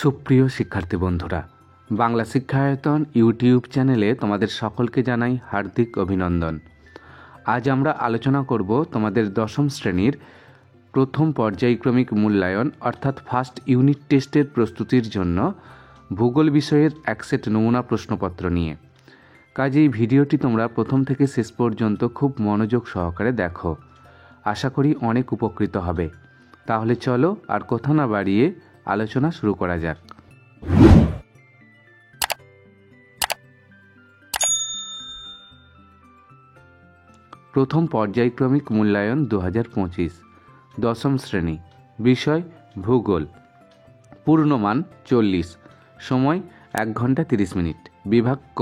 সুপ্রিয় শিক্ষার্থী বন্ধুরা, বাংলা শিক্ষায়তন ইউটিউব চ্যানেলে তোমাদের সকলকে জানাই হার্দিক অভিনন্দন। আজ আমরা আলোচনা করব তোমাদের দশম শ্রেণীর প্রথম পর্যায়ক্রমিক মূল্যায়ন অর্থাৎ ফার্স্ট ইউনিট টেস্টের প্রস্তুতির জন্য ভূগোল বিষয়ের এক সেট নমুনা প্রশ্নপত্র নিয়ে। কাজেই ভিডিওটি তোমরা প্রথম থেকে শেষ পর্যন্ত খুব মনোযোগ সহকারে দেখো। আশা করি অনেক উপকৃত হবে। তাহলে চলো আর কথা না বাড়িয়ে আলোচনা শুরু করা যাক। প্রথম পর্যায়ক্রমিক মূল্যায়ন 2025, দশম শ্রেণী, বিষয় ভূগোল, পূর্ণমান 40, সময় 1 ঘন্টা 30 মিনিট, বিভাগ ক।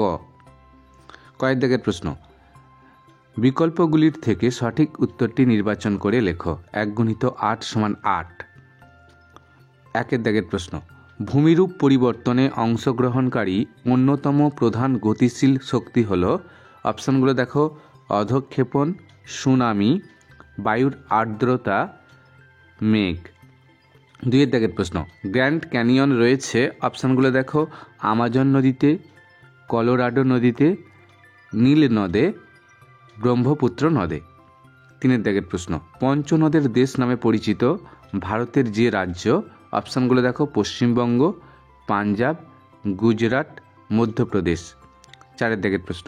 কয়েক দাগের প্রশ্ন, বিকল্পগুলির থেকে সঠিক উত্তরটি নির্বাচন করে লেখো। 1 × 8 = 8। 1 দাগের প্রশ্ন, ভূমিরূপ পরিবর্তনে অংশগ্রহণকারী অন্যতম প্রধান গতিশীল শক্তি হল, অপশানগুলো দেখো, অধঃক্ষেপণ, সুনামি, বায়ুর আর্দ্রতা, মেঘ। 2 দাগের প্রশ্ন, গ্র্যান্ড ক্যানিয়ন রয়েছে, অপশানগুলো দেখো, আমাজন নদীতে, কলোরাডো নদীতে, নীল নদে, ব্রহ্মপুত্র নদে। 3 দাগের প্রশ্ন, পঞ্চনদের দেশ নামে পরিচিত ভারতের যে রাজ্য, অপশানগুলো দেখো, পশ্চিমবঙ্গ, পাঞ্জাব, গুজরাট, মধ্যপ্রদেশ। 4 দাগের প্রশ্ন,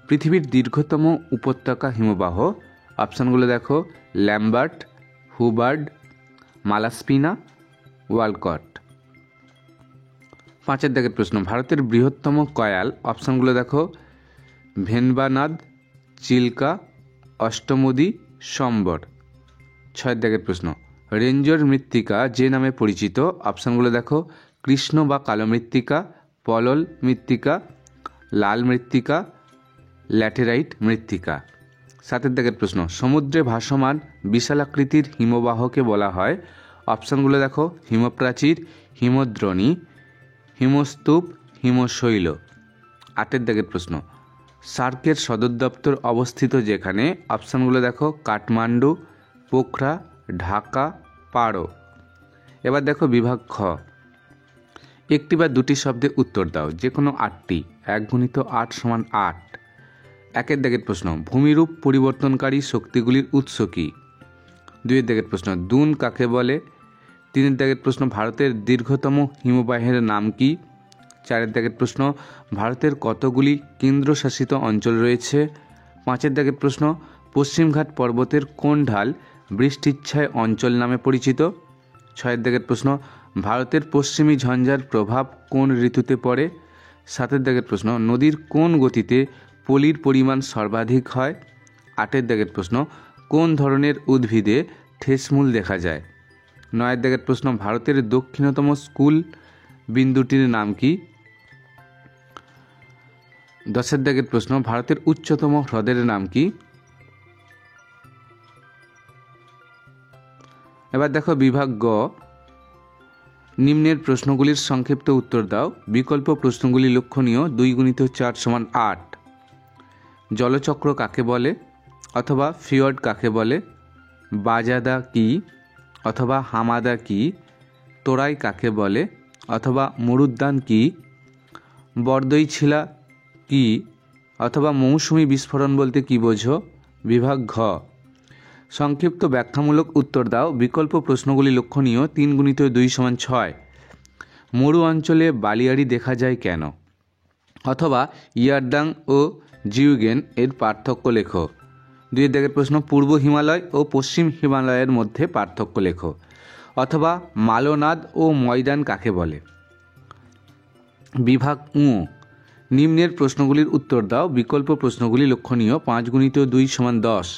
পৃথিবীর দীর্ঘতম উপত্যকা হিমবাহ, অপশানগুলো দেখো, ল্যাম্বার্ট, হুবার্ড, মালাস্পিনা, ওয়ালকট। 5 দাগের প্রশ্ন, ভারতের বৃহত্তম কয়াল, অপশানগুলো দেখো, ভেনবানাদ, চিল্কা, অষ্টমুদি, সম্বর। 6 দাগের প্রশ্ন, রেঞ্জর মৃত্তিকা যে নামে পরিচিত, অপশানগুলো দেখো, কৃষ্ণ বা কালো মৃত্তিকা, পলল মৃত্তিকা, লাল মৃত্তিকা, ল্যাটেরাইট মৃত্তিকা। 7 দাগের প্রশ্ন, সমুদ্রে ভাসমান বিশালাকৃতির হিমবাহকে বলা হয়, অপশানগুলো দেখো, হিমপ্রাচীর, হিমদ্রোণী, হিমস্তূপ, হিমশৈল। 8 দাগের প্রশ্ন, সার্কের সদর দপ্তর অবস্থিত যেখানে, অপশানগুলো দেখো, কাঠমান্ডু, পোখরা, ঢাকা, পারো। এবার দেখো বিভাগ খ, একটি বা দুটি শব্দে উত্তর দাও, যে কোনো 8টি। 1 × 8 = 8। 1 দাগের প্রশ্ন, ভূমিরূপ পরিবর্তনকারী শক্তিগুলির উৎস কী? 2 দাগের প্রশ্ন, দুন কাকে বলে? 3 দাগের প্রশ্ন, ভারতের দীর্ঘতম হিমবাহের নাম কি? 4 দাগের প্রশ্ন, ভারতের কতগুলি কেন্দ্রশাসিত অঞ্চল রয়েছে? 5 দাগের প্রশ্ন, পশ্চিমঘাট পর্বতের কোন ঢাল বৃষ্টিচ্ছায় অঞ্চল নামে পরিচিত? 6 দাগের প্রশ্ন, ভারতের পশ্চিমী ঝঞ্ঝার প্রভাব কোন ঋতুতে পড়ে? 7 দাগের প্রশ্ন, নদীর কোন গতিতে পলির পরিমাণ সর্বাধিক হয়? 8 দাগের প্রশ্ন, কোন ধরনের উদ্ভিদে ঠেসমূল দেখা যায়? 9 দাগের প্রশ্ন, ভারতের দক্ষিণতম স্কুল বিন্দুটির নাম কি? 10 দাগের প্রশ্ন, ভারতের উচ্চতম হ্রদের নাম কি? এবার দেখো বিভাগ গ, নিম্নের প্রশ্নগুলির সংক্ষিপ্ত উত্তর দাও। বিকল্প প্রশ্নগুলি লক্ষণীয়। 2 × 4 = 8। জলচক্র কাকে বলে অথবা ফিয়র্ড কাকে বলে? বাজাদা কি অথবা হামাদা কি? তোরাই কাকে বলে অথবা মরুদ্যান কি? বরদইছিলা কি অথবা মৌসুমী বিস্ফোরণ বলতে কি বোঝো? বিভাগ ঘ, সংক্ষিপ্ত ব্যাখ্যামূলক উত্তর দাও। বিকল্প প্রশ্নগুলি লক্ষণীয়। 3 × 2 = 6। মরু অঞ্চলে বালিয়াড়ি দেখা যায় কেন? অথবা ইয়ারদাং ও জিউগেন এর পার্থক্য লেখো। 2 দাগের প্রশ্ন, পূর্ব হিমালয় ও পশ্চিম হিমালয়ের মধ্যে পার্থক্য লেখো। অথবা মালনাদ ও ময়দান কাকে বলে? বিভাগ উ, নিম্নের প্রশ্নগুলির উত্তর দাও। বিকল্প প্রশ্নগুলি লক্ষণীয়। 5 × 2 = 10।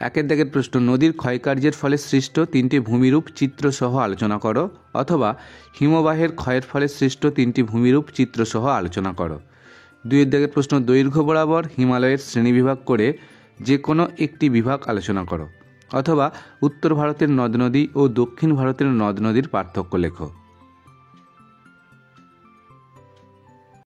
1 দাগের প্রশ্ন, নদীর ক্ষয়কার্যের ফলে সৃষ্ট 3টি ভূমিরূপ চিত্রসহ আলোচনা করো। অথবা হিমবাহের ক্ষয়ের ফলে সৃষ্ট 3টি ভূমিরূপ চিত্রসহ আলোচনা করো। 2 দাগের প্রশ্ন, দৈর্ঘ্য বরাবর হিমালয়ের শ্রেণীবিভাগ করে যে কোনো একটি বিভাগ আলোচনা করো। অথবা উত্তর ভারতের নদ নদী ও দক্ষিণ ভারতের নদ নদীর পার্থক্য লেখো।